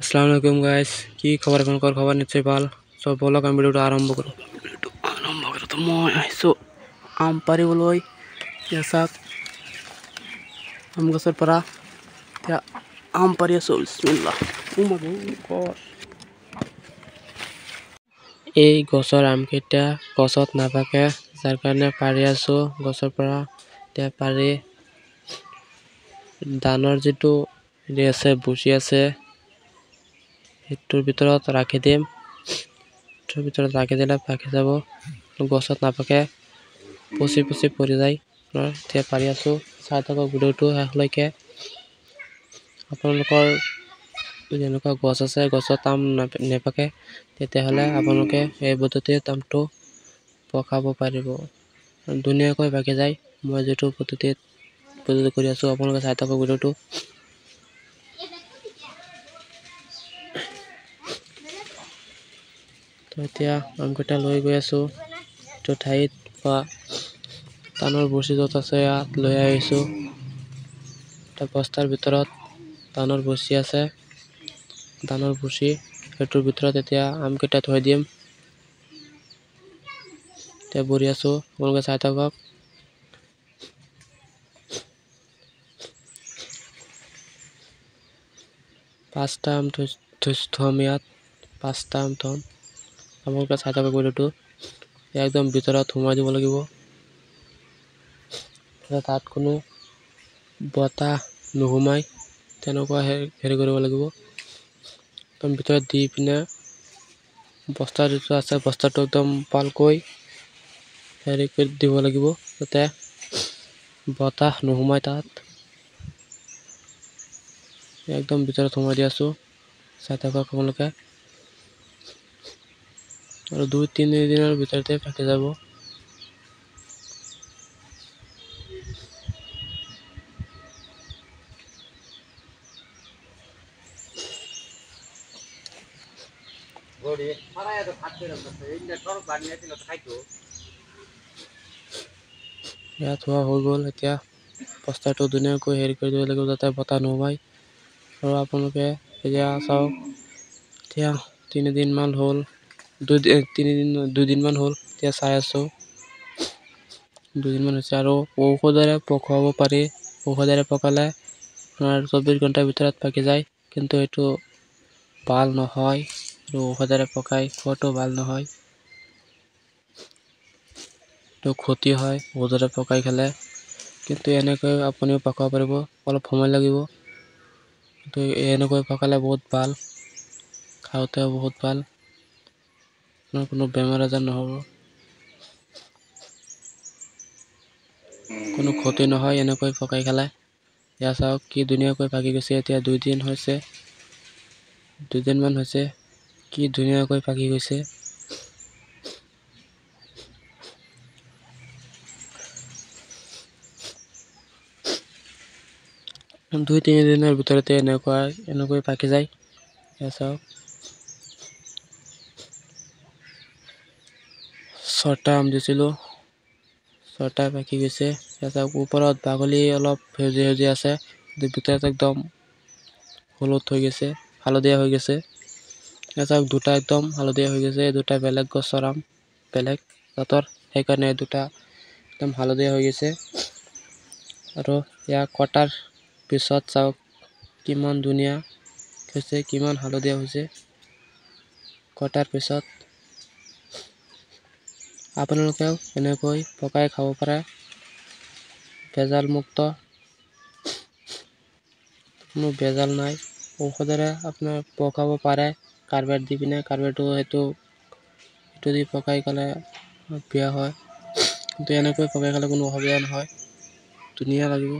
আসসালামু আলাইকুম গাইস, কি খবৰ? আপোনালোকৰ খবৰ নিশ্চয় ভাল। সব বলক আমি ভিডিওটো আৰম্ভ কৰোঁ। তো মই আহিছোঁ আম পাৰিবলৈ। চাওক আম গছৰ পৰা এতিয়া আম পাৰি আছোঁ। বিসমিল্লাহ। এই গছৰ আমকেইটা গছত নাপাকে, যাৰ কাৰণে পাৰি আছোঁ গছৰ পৰা। এতিয়া পাৰি ধানৰ যিটো আছে বুচি আছে সেইটোৰ ভিতৰত ৰাখি দিম। সেইটোৰ ভিতৰত ৰাখি দিলে পাকি যাব, গছত নাপাকে, পচি পৰি যায়। এতিয়া পাৰি আছোঁ, চাই থাকক ভিডিওটো শেষলৈকে। আপোনালোকৰ যেনেকুৱা গছ আছে, গছত আম নেপাকে, তেতিয়াহ'লে আপোনালোকে এই পদ্ধতিত আমটো পকাব পাৰিব, ধুনীয়াকৈ পাকি যায়। মই যিটো পদ্ধতি কৰি আছোঁ, আপোনালোকে চাই থাকক ভিডিওটো। তো এতিয়া আমকেইটা লৈ গৈ আছোঁ এইটো ঠাইত, বা ধানৰ বৰছি য'ত আছে ইয়াত লৈ আহিছোঁ। এটা বস্তাৰ ভিতৰত ধানৰ বৰছি আছে, ধানৰ বৰছি সেইটোৰ ভিতৰত এতিয়া আমকেইটা থৈ দিম। এতিয়া বঢ়ি আছোঁ, আপোনালোকে চাই থাকক। পাঁচটা আম থম ইয়াত, পাঁচটা আম থম। আপোনালোকে চাই থাকক ভিডিওটো। একদম ভিতৰত সোমাই দিব লাগিব, তাত কোনো বতাহ নোসোমাই, তেনেকুৱা হেৰি কৰিব লাগিব। একদম ভিতৰত দি পিনে বস্তা যিটো আছে, বস্তাটো একদম ভালকৈ হেৰি কৰি দিব লাগিব, যাতে বতাহ নোসোমাই তাত। একদম ভিতৰত সোমাই দি আছোঁ, চাই থাকক আপোনালোকে। আৰু 2-3 দিনৰ ভিতৰতে পাকি যাব। ইয়াত হোৱা হৈ গ'ল। এতিয়া বস্তাটো ধুনীয়াকৈ হেৰি কৰি দিব লাগিব, যাতে বতাহ নোসোমায়। আৰু আপোনালোকে এতিয়া চাওক, এতিয়া 3দিনমান হ'ল, 2দিনমান হ'ল, এতিয়া চাই আছোঁ 2দিনমান হৈছে। আৰু ঔষধেৰে পকাব পাৰি, ঔষধেৰে পকালে আপোনাৰ 24 ঘণ্টাৰ ভিতৰত পাকি যায়, কিন্তু এইটো ভাল নহয়। আৰু ঔষধেৰে পকাই খোৱাটো ভাল নহয়, এইটো ক্ষতি হয় ঔষধেৰে পকাই খালে। কিন্তু এনেকৈ আপুনিও পকাব পাৰিব, অলপ সময় লাগিব, কিন্তু এনেকৈ পকালে বহুত ভাল, খাওঁতেও বহুত ভাল, কোনো বেমাৰ আজাৰ নহ'ব, কোনো ক্ষতি নহয় এনেকৈ পকাই খালে। এয়া চাওক কি ধুনীয়াকৈ পাকি গৈছে। এতিয়া 2দিনমান হৈছে, কি ধুনীয়াকৈ পাকি গৈছে। 2-3 দিনৰ ভিতৰতে এনেকৈ পাকি যায়। এয়া চাওক 6টা আম দিছিলোঁ, 6টা পাকি গৈছে। এয়া চাওক ওপৰত বাকলি অলপ সেউজীয়া আছে, কিন্তু ভিতৰত একদম হলুদ হৈ গৈছে, হালধীয়া হৈ গৈছে। এয়া চাওক 2টা একদম হালধীয়া হৈ গৈছে, এই 2টা বেলেগ গছৰ আম, বেলেগ জাতৰ, সেইকাৰণে এই 2টা একদম হালধীয়া হৈ গৈছে। আৰু ইয়াক কটাৰ পিছত চাওক কিমান ধুনীয়া হৈছে, কিমান হালধীয়া হৈছে। কটাৰ পিছত আপোনালোকেও এনেকৈ পকাই খাব পাৰে, ভেজালমুক্ত, কোনো ভেজাল নাই। ঔষধেৰে আপোনাৰ পকাব পাৰে, কাৰ্বাইড দি পিনে। কাৰ্বাইডটো সেইটো দি পকাই খালে বেয়া হয়, কিন্তু এনেকৈ পকাই খালে কোনো অসুবিধা নহয়, ধুনীয়া লাগিব।